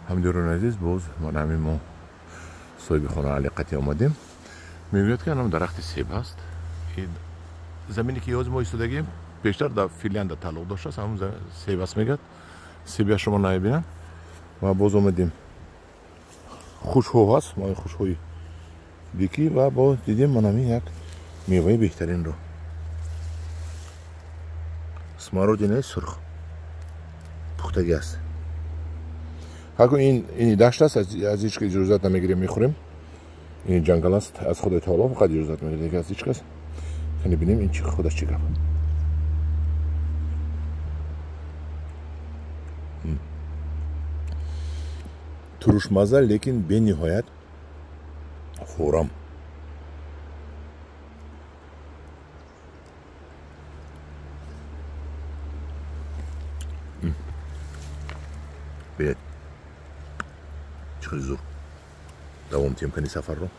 ҳамдиёрони азиз, боз ман ҳамин мо соҳиби хона алиқати омадем. мегӯяд ки анам дарахти себ ҳаст. замине ки ҳозир мо истодагем бештар дар Финляндия тааллуқ доштааст, ҳамун себ аст мегӯяд. себия шумо намебинам ва боз омадем. хушҳо ҳаст, мо хушҳои дикӣ ва боз дидем ман ҳамин як меваи беҳтаринро. смородинаи сурх пухтагӣ аст. ҳаку ин дашт аст, аз ҳеч кас иҷозат намегирем мехӯрем. ин ҷангал аст, аз худаи таоло фақат иҷозат мегирем, аз ҳеч кас. кани бинем ин худаш чӣ гап. турушмазза, лекин бениҳоят хӯрам. биед чӣ қадр зур давом тем кани сафарро.